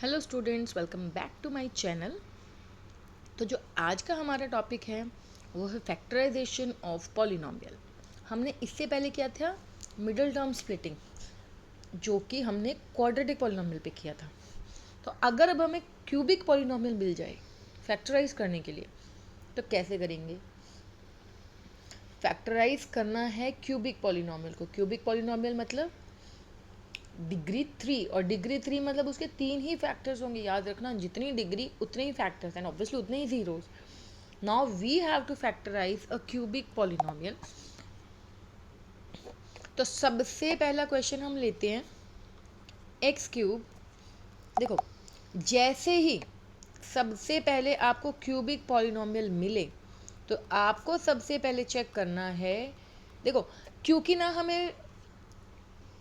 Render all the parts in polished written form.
Hello students, welcome back to my channel. तो जो आज का हमारा टॉपिक है वो है फैक्टराइजेशन ऑफ पॉलिनोमियल। हमने इससे पहले किया था मिडिल टर्म स्प्लिटिंग, जो कि हमने क्वाड्रेटिक पॉलिनोमियल पे किया था। तो अगर अब हमें क्यूबिक पॉलिनोमियल मिल जाए फैक्टराइज करने के लिए, तो कैसे करेंगे? फैक्टराइज करना है क्यूबिक पॉलिनोमियल को। क्यूबिक पॉलिनोमियल मतलब डिग्री 3, और डिग्री 3 मतलब उसके 3 ही फैक्टर्स होंगे। याद रखना, जितनी डिग्री उतने ही फैक्टर्स एंड ऑब्वियसली उतने ही zeros. Now we have to factorise a cubic polynomial. तो सबसे पहला क्वेश्चन हम लेते हैं एक्स क्यूब। देखो, जैसे ही सबसे पहले आपको क्यूबिक पॉलिनोमियल मिले तो आपको सबसे पहले चेक करना है। देखो, क्योंकि ना हमें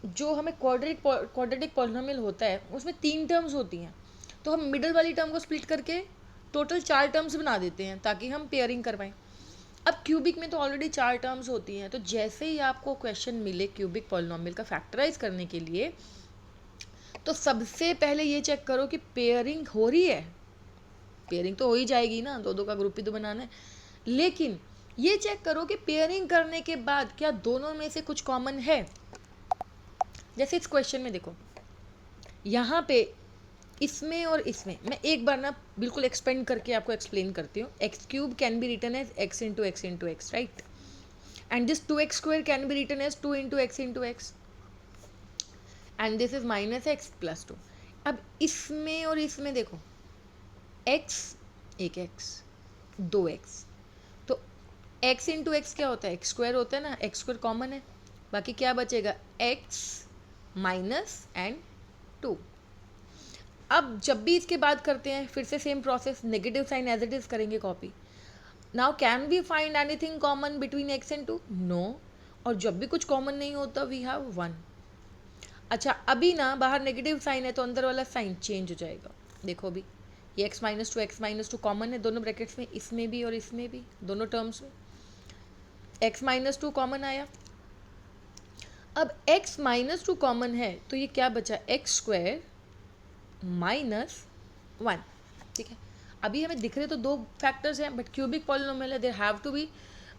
क्वाड्रेटिक पॉलिनोमियल होता है उसमें 3 टर्म्स होती हैं, तो हम मिडल वाली टर्म को स्प्लिट करके टोटल 4 टर्म्स बना देते हैं ताकि हम पेयरिंग कर पाएँ। अब क्यूबिक में तो ऑलरेडी 4 टर्म्स होती हैं, तो जैसे ही आपको क्वेश्चन मिले क्यूबिक पॉलिनोमियल का फैक्टराइज करने के लिए, तो सबसे पहले ये चेक करो कि पेयरिंग हो रही है। पेयरिंग तो हो ही जाएगी ना, दो दो का ग्रुप ही तो बनाना है। लेकिन ये चेक करो कि पेयरिंग करने के बाद क्या दोनों में से कुछ कॉमन है। जैसे इस क्वेश्चन में देखो, यहाँ पे इसमें और इसमें मैं एक बार ना बिल्कुल एक्सपेंड करके आपको एक्सप्लेन करती हूँ। X cube can be written as x into x, right? And this 2x square can be written as 2 into x, and this is minus x plus 2। अब इसमें और इसमें देखो, x एक x, 2x, तो x इंटू एक्स क्या होता है? एक्स स्क्वायर होता है ना, एक्स स्क्वायर कॉमन है, बाकी क्या बचेगा? x minus and 2। अब जब भी इसके बाद करते हैं फिर से same process, negative sign as it is करेंगे copy. Now can we find anything common between x and 2? No. और जब भी कुछ कॉमन नहीं होता वी हैव 1। अच्छा, अभी ना बाहर नेगेटिव साइन है तो अंदर वाला साइन चेंज हो जाएगा। देखो अभी ये एक्स माइनस टू कॉमन है दोनों ब्रैकेट्स में, इसमें भी और इसमें भी, दोनों टर्म्स में एक्स माइनस टू कॉमन आया। अब x माइनस टू कॉमन है तो ये क्या बचा? X square minus 1। ठीक है, अभी हमें दिख रहे तो दो फैक्टर्स हैं, बट क्यूबिक पॉलिनोमियल है, देयर हैव टू बी,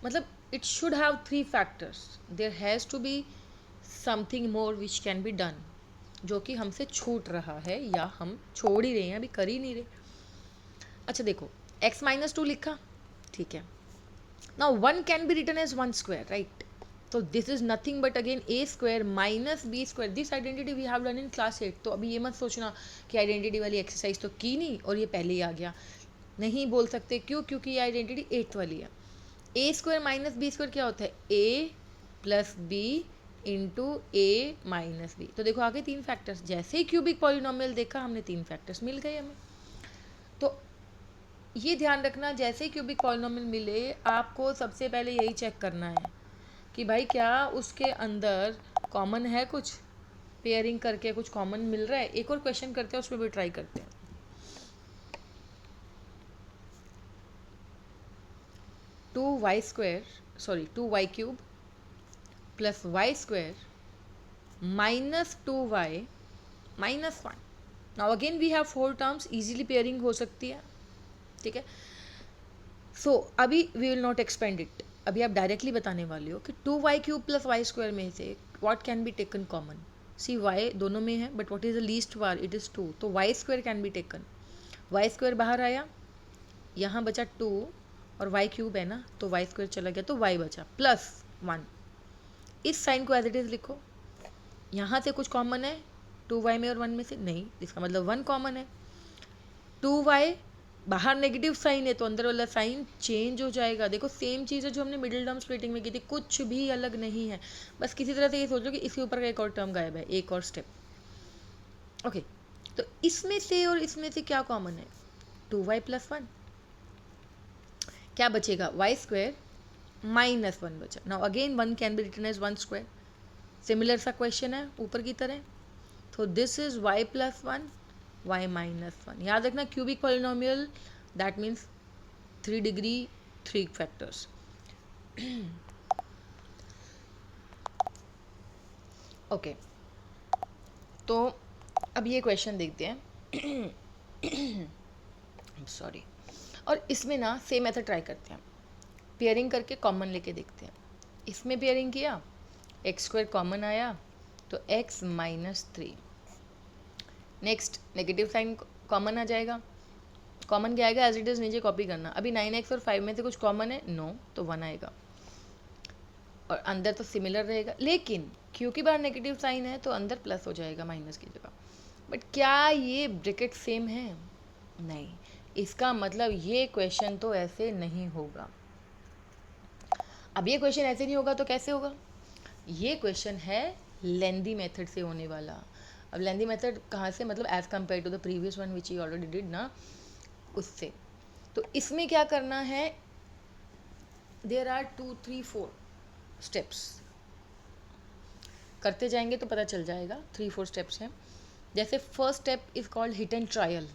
मतलब it should have 3 factors. There has to be something more which can be done, जो कि हमसे छूट रहा है या हम छोड़ ही रहे हैं, अभी कर ही नहीं रहे। अच्छा देखो, x माइनस 2 लिखा, ठीक है। Now 1 can be written as 1 square, right? तो this is nothing but again a square minus B square. This identity we have learn in class 8। तो अभी ये मत सोचना कि आइडेंटिटी वाली एक्सरसाइज तो की नहीं और ये पहले ही आ गया। नहीं बोल सकते, क्यों? क्योंकि ये आइडेंटिटी 8th वाली है। ए स्क्वायर माइनस बी स्क्वायर क्या होता है? ए प्लस बी इंटू ए माइनस बी। तो देखो आगे 3 फैक्टर्स, जैसे ही क्यूबिक पॉलिनोमियल देखा हमने 3 फैक्टर्स मिल गए हमें। तो ये ध्यान रखना, जैसे ही क्यूबिक पॉलिनोमियल मिले आपको सबसे पहले यही चेक करना है कि भाई क्या उसके अंदर कॉमन है, कुछ पेयरिंग करके कुछ कॉमन मिल रहा है। एक और क्वेश्चन करते हैं, उसमें भी ट्राई करते हैं। 2y cube plus y square minus 2y minus 1। Now again we have 4 terms, easily pairing हो सकती है। ठीक है, सो अभी we will not expand it. अभी आप डायरेक्टली बताने वाले हो कि 2y cube plus y square में से what can be taken common. See y दोनों में है, but what is the least power? It is 2, तो y square can be taken. Y square बाहर आया, यहाँ बचा 2 और y क्यूब है ना, तो वाई स्क्वायर चला गया तो y बचा प्लस 1। इस साइन को एज इट इज़ लिखो। यहाँ से कुछ कॉमन है 2y में और 1 में से? नहीं, इसका मतलब 1 कॉमन है। 2y बाहर नेगेटिव साइन है तो अंदर वाला साइन चेंज हो जाएगा। देखो सेम चीज़ है जो हमने मिडिल टर्म स्प्लिटिंग में की थी, कुछ भी अलग नहीं है। बस किसी तरह से ये सोचो कि इसके ऊपर का एक और टर्म गायब है, एक और स्टेप। ओके, तो इसमें से और इसमें से क्या कॉमन है? 2y प्लस 1, क्या बचेगा? वाई स्क्वायर माइनस 1 बचा। Now again 1 can be written as 1 square. Similar सा क्वेश्चन है ऊपर की तरह, तो this is y plus 1 y minus 1। याद रखना cubic polynomial that means 3 degree 3 factors. Okay, तो अब ये क्वेश्चन देखते हैं सॉरी। और इसमें ना सेम मेथड ट्राई करते हैं, पेयरिंग करके कॉमन लेके देखते हैं। इसमें पेयरिंग किया, एक्स स्क्वायर कॉमन आया तो x minus 3। Next negative sign common आ जाएगा, कॉमन क्या आएगा, एज इट इज़ नीचे कॉपी करना। अभी 9x और 5 में से कुछ कॉमन है, नो, तो 1 आएगा और अंदर तो सिमिलर रहेगा, लेकिन क्योंकि बाहर नेगेटिव साइन है तो अंदर प्लस हो जाएगा माइनस की जगह। बट क्या ये ब्रैकेट सेम है? नहीं, इसका मतलब ये क्वेश्चन तो ऐसे नहीं होगा। अब ये क्वेश्चन ऐसे नहीं होगा तो कैसे होगा? ये क्वेश्चन है लेंदी मेथड से होने वाला। अब लेंदी मेथड कहाँ से, मतलब as compare to the previous one which you already did ना, उससे। तो इसमें क्या करना है, देयर आर 2 3 4 स्टेप्स, करते जाएंगे तो पता चल जाएगा। 3 4 स्टेप्स हैं। जैसे first step is called hit and trial,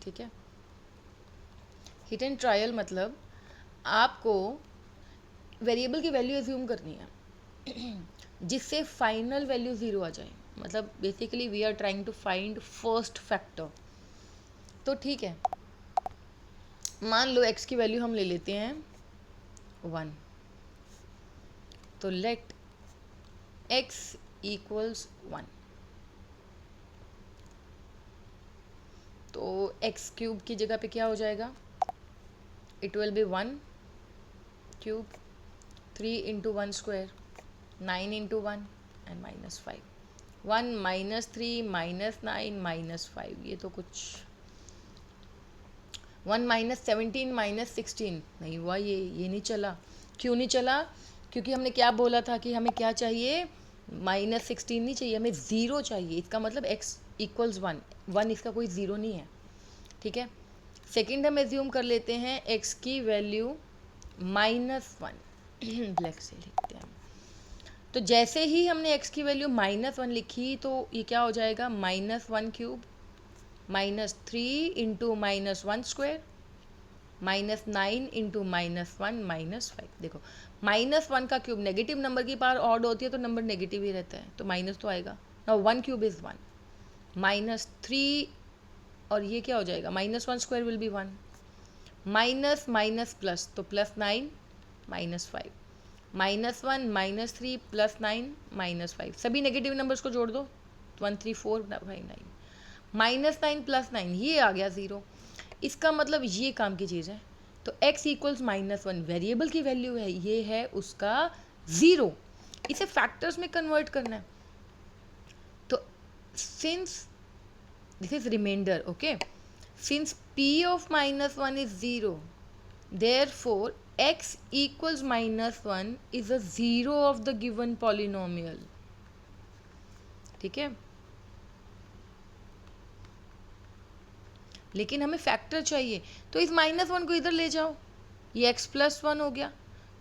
ठीक है। हिट एंड ट्रायल मतलब आपको वेरिएबल की वैल्यू एज्यूम करनी है जिससे फाइनल वैल्यू 0 आ जाए। मतलब basically we are trying to find first factor. तो ठीक है, मान लो x की वैल्यू हम ले लेते हैं 1, तो लेट x इक्वल्स 1। तो x क्यूब की जगह पे क्या हो जाएगा, it will be 1 cube, 3 into 1 square, 9 into 1 and minus 5। 1 minus 3 minus 9 minus 5, ये तो कुछ 1 माइनस 17 माइनस 16 नहीं हुआ, ये नहीं चला। क्यों नहीं चला? क्योंकि हमने क्या बोला था कि हमें क्या चाहिए, माइनस 16 नहीं चाहिए, हमें 0 चाहिए। इसका मतलब x इक्वल्स 1, 1 इसका कोई 0 नहीं है, ठीक है। सेकेंड हम एज्यूम कर लेते हैं x की वैल्यू माइनस 1 ब्लैक से लिखते हैं। तो जैसे ही हमने x की वैल्यू माइनस 1 लिखी तो ये क्या हो जाएगा, minus 1 cube, minus 3 into minus 1 square, minus 9 into minus 1 minus 5। देखो माइनस 1 का क्यूब, नेगेटिव नंबर की पावर ऑड होती है तो नंबर नेगेटिव ही रहता है, तो माइनस तो आएगा ना। 1 क्यूब इज़ 1, माइनस 3 और ये क्या हो जाएगा, minus 1 square will be 1, minus minus plus तो plus 9 minus 5, minus 1 minus 3 plus 9 minus 5। सभी नेगेटिव नंबर्स को जोड़ दो, 1 3 4 5 9, माइनस 9 प्लस 9 ये आ गया 0। इसका मतलब ये काम की चीज़ है। तो x इक्वल्स माइनस 1 वेरिएबल की वैल्यू है, ये है उसका 0। इसे फैक्टर्स में कन्वर्ट करना है। तो since this is remainder, okay, since p of minus 1 is 0, therefore x equals minus 1 is a 0 of the given polynomial, ठीक है। लेकिन हमें फैक्टर चाहिए, तो इस माइनस 1 को इधर ले जाओ, ये x प्लस 1 हो गया।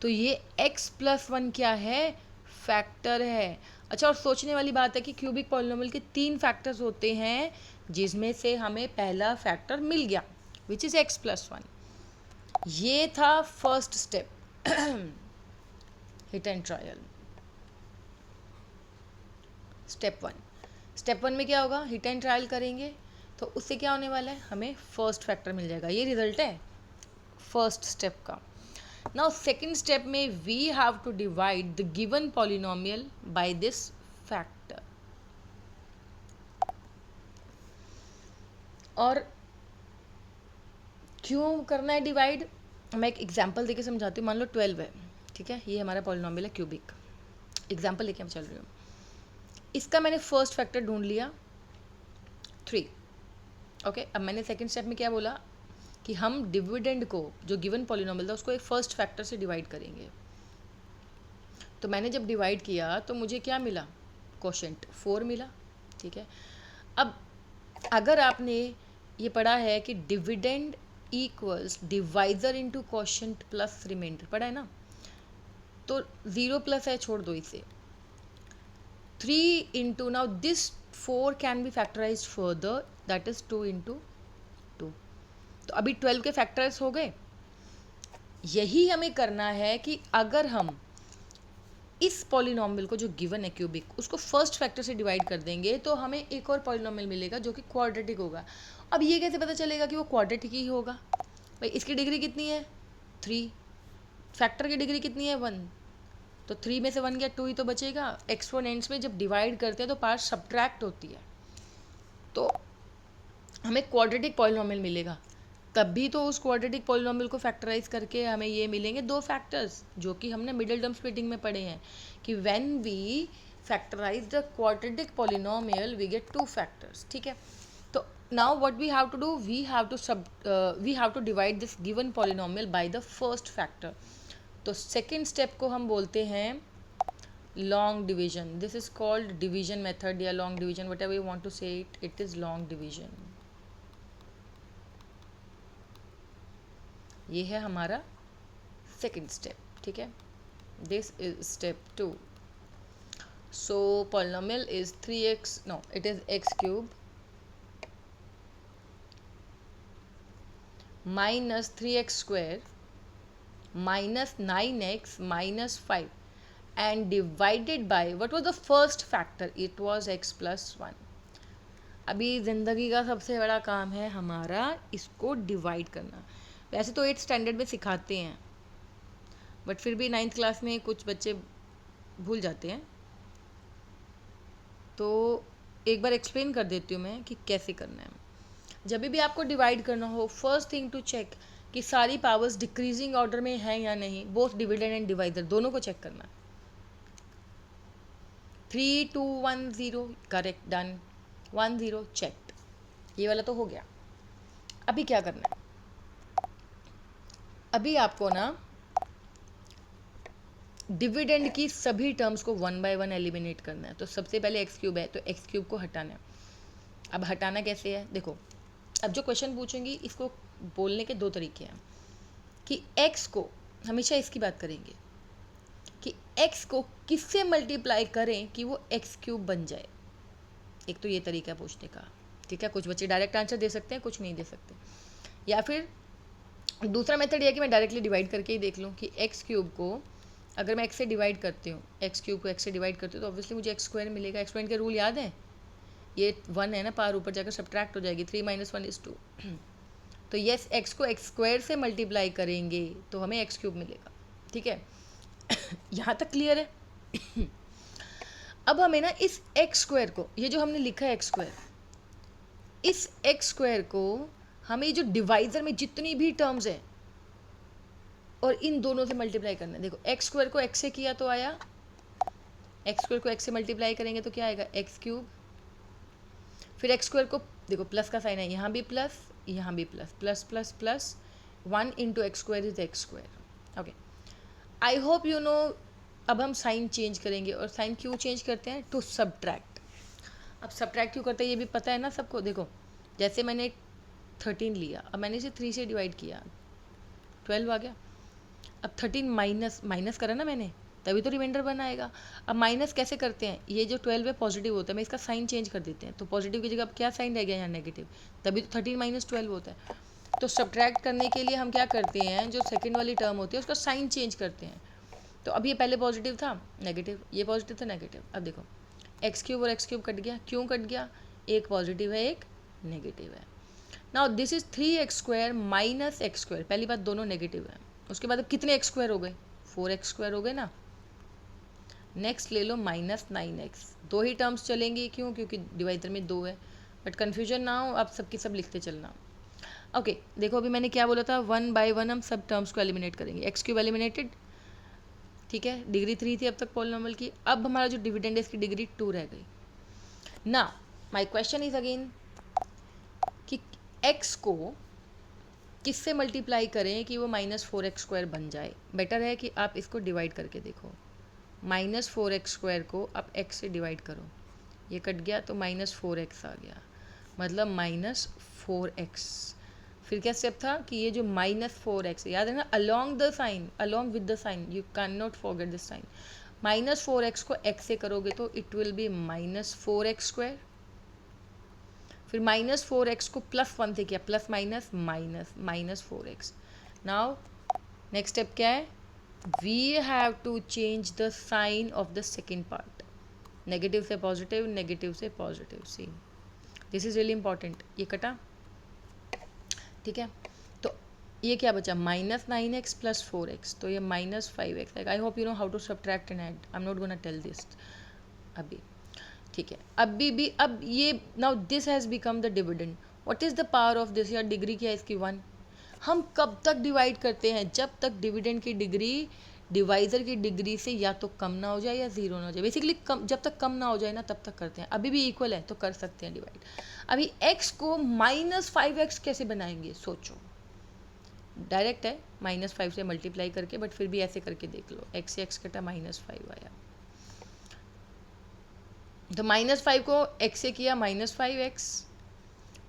तो ये x प्लस 1 क्या है, फैक्टर है। अच्छा, और सोचने वाली बात है कि क्यूबिक पॉलिनोमियल के 3 फैक्टर्स होते हैं, जिसमें से हमें पहला फैक्टर मिल गया विच इज़ x प्लस 1। ये था first step, hit and trial. Step one में क्या होगा, हिट एंड ट्रायल करेंगे तो उससे क्या होने वाला है, हमें फर्स्ट फैक्टर मिल जाएगा। ये रिजल्ट है फर्स्ट स्टेप का। नाउ सेकेंड स्टेप में we have to divide the given polynomial by this factor. और क्यों करना है डिवाइड, मैं एक एग्जाम्पल देके समझाती हूँ। मान लो 12 है, ठीक है, ये हमारा पॉलिनोमियल है क्यूबिक, एग्जाम्पल लेके मैं चल रही हूँ। इसका मैंने फर्स्ट फैक्टर ढूंढ लिया 3, ओके। अब मैंने सेकंड स्टेप में क्या बोला कि हम डिविडेंड को, जो गिवन पॉलिनोमियल था, उसको एक फर्स्ट फैक्टर से डिवाइड करेंगे। तो मैंने जब डिवाइड किया तो मुझे क्या मिला, कोशेंट 4 मिला, ठीक है। अब अगर आपने ये पढ़ा है कि dividend equals divisor into quotient plus remainder, पढ़ा है ना, तो 0 प्लस है, छोड़ दो इसे। 3 into, now this 4 can be factorise further, that is 2 into 2। तो अभी 12 के फैक्टर्स हो गए। यही हमें करना है कि अगर हम इस पॉलिनॉमियल को जो गिवन है क्यूबिक, उसको फर्स्ट फैक्टर से डिवाइड कर देंगे तो हमें एक और पॉलिनॉमियल मिलेगा जो कि क्वाड्रेटिक होगा। अब ये कैसे पता चलेगा कि वो क्वाड्रेटिक ही होगा? भाई इसकी डिग्री कितनी है 3, फैक्टर की डिग्री कितनी है 1, तो 3 में से 1 गया 2 ही तो बचेगा। एक्सपोनेंट्स में जब डिवाइड करते हैं तो पार्ट सब्ट्रैक्ट होती है, तो हमें क्वाड्रेटिक पॉलिनॉमियल मिलेगा। तभी तो उस क्वाड्रेटिक पॉलिनॉमियल को फैक्टराइज करके हमें ये मिलेंगे 2 फैक्टर्स, जो कि हमने मिडिल टर्म स्प्लिटिंग में पढ़े हैं कि when we factorise the quadratic polynomial we get 2 factors. ठीक है, तो now what we have to do, we have to divide this given polynomial by the first factor. तो सेकेंड स्टेप को हम बोलते हैं long division. This is called division method या long division, whatever you want to say it is long division. ये है हमारा second step. ठीक है, this is step 2। So polynomial is 3x, no it is x cube minus 3x square minus 9x minus 5 and divided by what was the first factor, it was x plus 1। अभी ज़िंदगी का सबसे बड़ा काम है हमारा इसको डिवाइड करना। वैसे तो 8th स्टैंडर्ड में सिखाते हैं, बट फिर भी 9th क्लास में कुछ बच्चे भूल जाते हैं, तो एक बार एक्सप्लेन कर देती हूँ मैं कि कैसे करना है। जब भी आपको डिवाइड करना हो, फर्स्ट थिंग टू चेक कि सारी पावर्स डिक्रीजिंग ऑर्डर में हैं या नहीं, बोथ डिविडेंड एंड डिवाइडर दोनों को चेक करना। 3 2 1 0 करेक्ट, डन। 1 0 चेक, ये वाला तो हो गया। अभी क्या करना है, अभी आपको ना डिविडेंड की सभी टर्म्स को 1 बाय 1 एलिमिनेट करना है। तो सबसे पहले एक्स क्यूब है, तो एक्स क्यूब को हटाना है। अब हटाना कैसे है, देखो अब जो क्वेश्चन पूछेंगी इसको बोलने के 2 तरीके हैं कि x को, हमेशा इसकी बात करेंगे कि x को किससे मल्टीप्लाई करें कि वो x क्यूब बन जाए। एक तो ये तरीका है पूछने का। ठीक है, कुछ बच्चे डायरेक्ट आंसर दे सकते हैं, कुछ नहीं दे सकते। या फिर दूसरा मेथड ये कि मैं डायरेक्टली डिवाइड करके ही देख लूँ कि x क्यूब को अगर मैं x से डिवाइड करती हूँ, x क्यूब को x से डिवाइड करती हूँ तो ऑब्वियसली मुझे x स्क्वायर मिलेगा। एक्सपोनेंट के रूल याद है, ये 1 है ना, पार ऊपर जाकर सब्ट्रैक्ट हो जाएगी, 3 - 1 = 2। तो यस, x को x स्क्वायर से मल्टीप्लाई करेंगे तो हमें x क्यूब मिलेगा। ठीक है, यहाँ तक क्लियर है। अब हमें ना इस x स्क्वायर को, ये जो हमने लिखा है x स्क्वायर, इस x स्क्वायर को हमें जो डिवाइजर में जितनी भी टर्म्स हैं और इन दोनों से मल्टीप्लाई करना है। देखो x स्क्वायर को x से किया तो आया, x स्क्वायर को x से मल्टीप्लाई करेंगे तो क्या आएगा, x क्यूब। फिर x स्क्वायर को देखो प्लस का साइन है, यहाँ भी प्लस, यहाँ भी plus, plus plus plus 1 × x square is x square. Okay, I hope you no. अब हम साइन चेंज करेंगे, और साइन क्यों चेंज करते हैं, टू सब्ट्रैक्ट। अब सब्ट्रैक्ट क्यों करते हैं ये भी पता है ना सबको। देखो जैसे मैंने 13 लिया, अब मैंने इसे 3 से डिवाइड किया, 12 आ गया। अब 13 माइनस करा ना मैंने, तभी तो रिमाइंडर 1 आएगा। अब माइनस कैसे करते हैं, ये जो 12 है पॉजिटिव होता है, मैं इसका साइन चेंज कर देते हैं, तो पॉजिटिव की जगह अब क्या साइन रह गया यहाँ, नेगेटिव, तभी तो 13 - 12 होता है। तो सब्ट्रैक्ट करने के लिए हम क्या करते हैं, जो सेकेंड वाली टर्म होती है उसका साइन चेंज करते हैं। तो अब ये पहले पॉजिटिव था नेगेटिव, ये पॉजिटिव था नेगेटिव। अब देखो एक्स क्यूब और एक्स क्यूब कट गया, क्यों कट गया, एक पॉजिटिव है एक नेगेटिव है। Now this is 3x square minus x square, पहली बात दोनों नेगेटिव है। उसके बाद अब कितने एक्स स्क्वायर हो गए, 4x स्क्वायर हो गए ना। नेक्स्ट ले लो -9x, 2 ही टर्म्स चलेंगी, क्यों, क्योंकि डिवाइडर में 2 है। बट कन्फ्यूजन ना हो, आप सबकी सब लिखते चलना। ओके देखो अभी मैंने क्या बोला था, 1 बाय 1 हम सब टर्म्स को एलिमिनेट करेंगे। एक्स क्यूब एलिमिनेटेड, ठीक है, डिग्री 3 थी अब तक पॉलिनॉमियल की। अब हमारा जो डिविडेंड है इसकी डिग्री 2 रह गई ना। माय क्वेश्चन इज अगेन कि x को किससे मल्टीप्लाई करें कि वो -4x स्क्वायर बन जाए। बेटर है कि आप इसको डिवाइड करके देखो। -4x स्क्वायर को आप x से डिवाइड करो, ये कट गया तो -4x आ गया, मतलब -4x। फिर क्या स्टेप था कि ये जो -4x, याद है ना, along the sign, along with the sign, you can not forget this sign. -4x को x से करोगे तो it will B -4x square. फिर -4x को +1 से किया, plus minus minus -4x। Now next step क्या है, we have to change the sign of the second part, negative से पॉजिटिव, नेगेटिव से positive. See this is really important. ये कटा, ठीक है। तो ये क्या बचा, -9x + 4x, तो ये -5x। I hope you know how to subtract and add, I am not gonna tell this अभी, ठीक है। अभी भी अब ये now this has become the dividend. What is the power of this, या डिग्री क्या है इसकी, 1। हम कब तक डिवाइड करते हैं, जब तक डिविडेंड की डिग्री डिवाइज़र की डिग्री से या तो कम ना हो जाए या ज़ीरो ना हो जाए। बेसिकली कम, जब तक कम ना हो जाए ना तब तक करते हैं। अभी भी इक्वल है तो कर सकते हैं डिवाइड। अभी x को -5x कैसे बनाएंगे, सोचो। डायरेक्ट है, -5 से मल्टीप्लाई करके, बट फिर भी ऐसे करके देख लो। x से x कटा, -5 आया। तो -5 को x से किया -5x,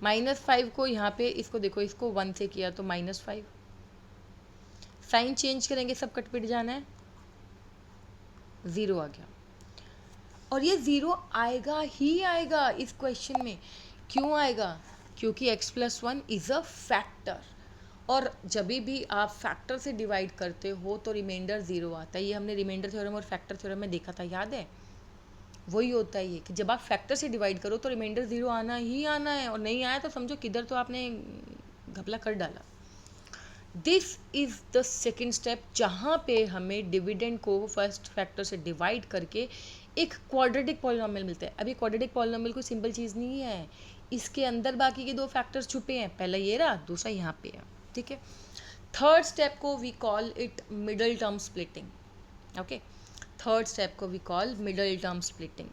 -5 को यहाँ पे इसको देखो, इसको 1 से किया तो -5। साइन चेंज करेंगे, सब कट पिट जाना है, 0 आ गया। और ये 0 आएगा ही आएगा इस क्वेश्चन में। क्यों आएगा, क्योंकि x + 1 इज़ अ फैक्टर, और जब भी आप फैक्टर से डिवाइड करते हो तो रिमाइंडर 0 आता है। ये हमने रिमाइंडर थ्योरम और फैक्टर थ्योरम में देखा था, याद है। वही होता है ये कि जब आप फैक्टर से डिवाइड करो तो रिमाइंडर 0 आना ही आना है, और नहीं आया तो समझो किधर तो आपने घपला कर डाला। This is the second step, जहाँ पे हमें डिविडेंड को फर्स्ट फैक्टर से डिवाइड करके एक क्वाड्रेटिक पॉलिनोमियल मिलता है। अभी क्वाड्रेटिक पॉलिनोमियल कोई सिंपल चीज़ नहीं है, इसके अंदर बाकी के 2 फैक्टर्स छुपे हैं। पहला ये रहा, दूसरा यहाँ पे है, ठीक है। थर्ड स्टेप को we call it middle term splitting. Okay, third step को we call middle term splitting.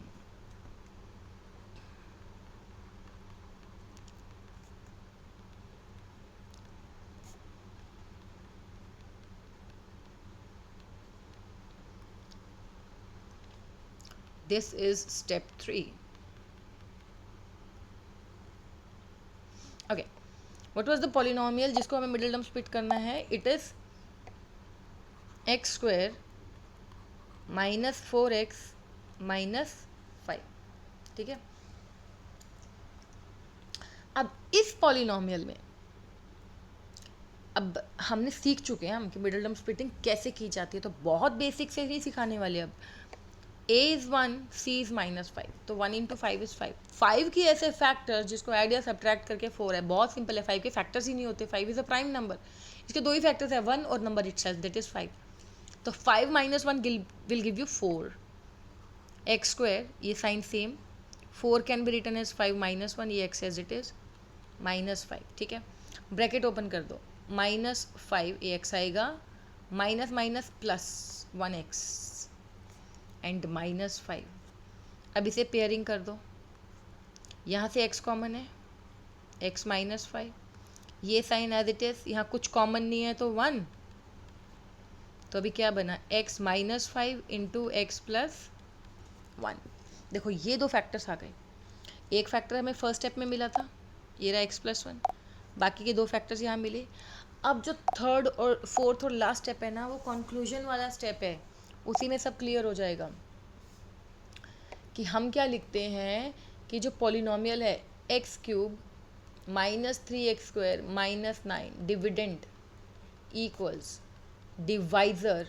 This is step 3. Okay, what was the polynomial जिसको हमें मिडिल टर्म स्प्लिट करना है? It is x² -4x -5, ठीक है। अब इस पॉलिनोमियल में अब हमने सीख चुके हैं हम कि मिडिल टर्म स्प्लिटिंग कैसे की जाती है, तो बहुत बेसिक से ही सिखाने वाले। अब a इज़ 1, c इज़ -5, तो 1 × 5 इज़ 5। 5 की ऐसे फैक्टर्स जिसको ऐड या सब्ट्रैक्ट करके 4 है, बहुत सिंपल है। 5 के फैक्टर्स ही नहीं होते, 5 इज़ अ प्राइम नंबर। इसके 2 ही फैक्टर्स है, 1 और नंबर इटसेल्फ, दैट इज़ 5। तो 5 - 1 विल गिव यू 4। x², ये sign same, 4 can be written as 5 - 1, ये x एज इट इज़ -5, ठीक है। ब्रैकेट ओपन कर दो, -5 ये x आएगा, माइनस माइनस +1x एंड -5। अब इसे पेयरिंग कर दो, यहाँ से x कॉमन है, x -5, ये साइन एज इट इज़, यहाँ कुछ कॉमन नहीं है तो 1। तो अभी क्या बना, x -5 × x + 1। देखो ये 2 फैक्टर्स आ गए। एक फैक्टर हमें फर्स्ट स्टेप में मिला था, ये रहा x + 1, बाकी के 2 फैक्टर्स यहाँ मिले। अब जो थर्ड और फोर्थ और लास्ट स्टेप है ना, वो कंक्लूजन वाला स्टेप है, उसी में सब क्लियर हो जाएगा कि हम क्या लिखते हैं कि जो पॉलिनोमियल है x³ -3x² -9 dividend equals divisor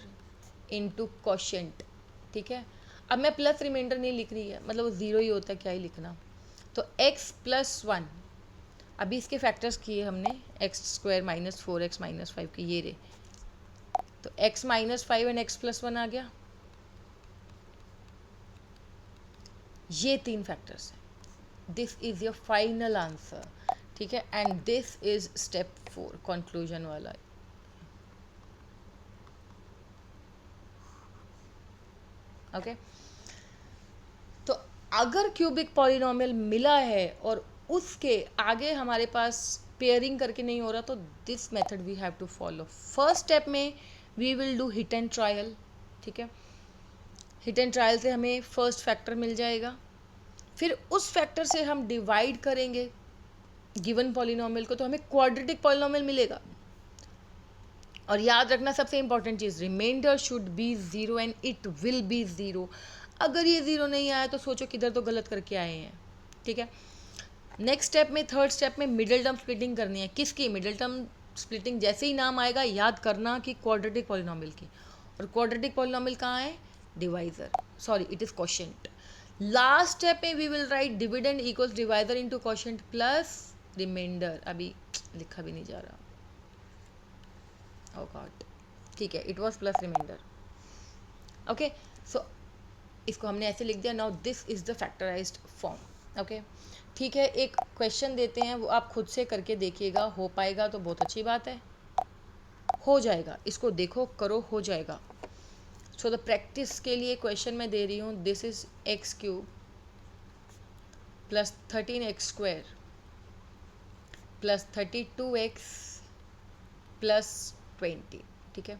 into quotient, ठीक है। अब मैं प्लस रिमाइंडर नहीं लिख रही है, मतलब वो 0 ही होता है, क्या ही लिखना। तो x + 1, अभी इसके फैक्टर्स किए हमने, x² -4x -5 के ये रे, तो x -5 एंड x + 1 आ गया। ये 3 फैक्टर्स हैं। This is your final answer, ठीक है। And this is step 4 conclusion वाला। ओके, तो अगर क्यूबिक पॉलिनोमियल मिला है और उसके आगे हमारे पास पेयरिंग करके नहीं हो रहा, तो this method we have to follow. First step में we will do hit and trial, ठीक है। हिट एंड ट्रायल से हमें फर्स्ट फैक्टर मिल जाएगा, फिर उस फैक्टर से हम डिवाइड करेंगे गिवन पॉलिनोमियल को, तो हमें क्वाड्रेटिक पॉलिनोमियल मिलेगा। और याद रखना सबसे इंपॉर्टेंट चीज़, remainder should be 0 and it will be 0। अगर ये 0 नहीं आया तो सोचो किधर तो गलत करके आए हैं, ठीक है। नेक्स्ट स्टेप में, थर्ड स्टेप में मिडिल टर्म स्प्लिटिंग करनी है। किसकी मिडिल टर्म स्प्लिटिंग? जैसे ही नाम आएगा याद करना कि क्वाड्रेटिक पॉलिनोमियल की। और क्वाड्रेटिक पॉलिनोमियल कहाँ है, divisor, sorry it is quotient. Last step में we will write dividend equals divisor into quotient plus remainder, अभी लिखा भी नहीं जा रहा, ओ गॉड, ठीक है, it was plus remainder, okay. So इसको हमने ऐसे लिख दिया, now this is the factorised form, okay. ठीक है, एक क्वेश्चन देते हैं, वो आप खुद से करके देखिएगा, हो पाएगा तो बहुत अच्छी बात है, हो जाएगा, इसको देखो करो, हो जाएगा। सो द प्रैक्टिस के लिए क्वेश्चन मैं दे रही हूँ, this is x cube plus 13x square plus 32x plus 20, ठीक है।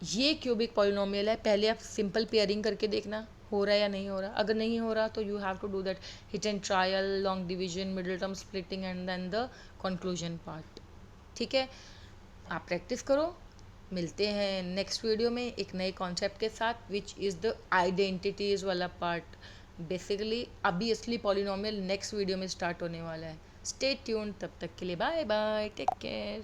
ये क्यूबिक पॉलिनोमियल है, पहले आप सिंपल पेयरिंग करके देखना हो रहा है या नहीं हो रहा, अगर नहीं हो रहा तो you have to do that hit and trial, long division, middle term splitting and then the conclusion part, ठीक है। आप प्रैक्टिस करो, मिलते हैं नेक्स्ट वीडियो में एक नए कॉन्सेप्ट के साथ, विच इज़ द आइडेंटिटीज़ वाला पार्ट। बेसिकली अभी असली पॉलिनोमियल नेक्स्ट वीडियो में स्टार्ट होने वाला है। स्टे ट्यून्ड, तब तक के लिए बाय बाय, टेक केयर।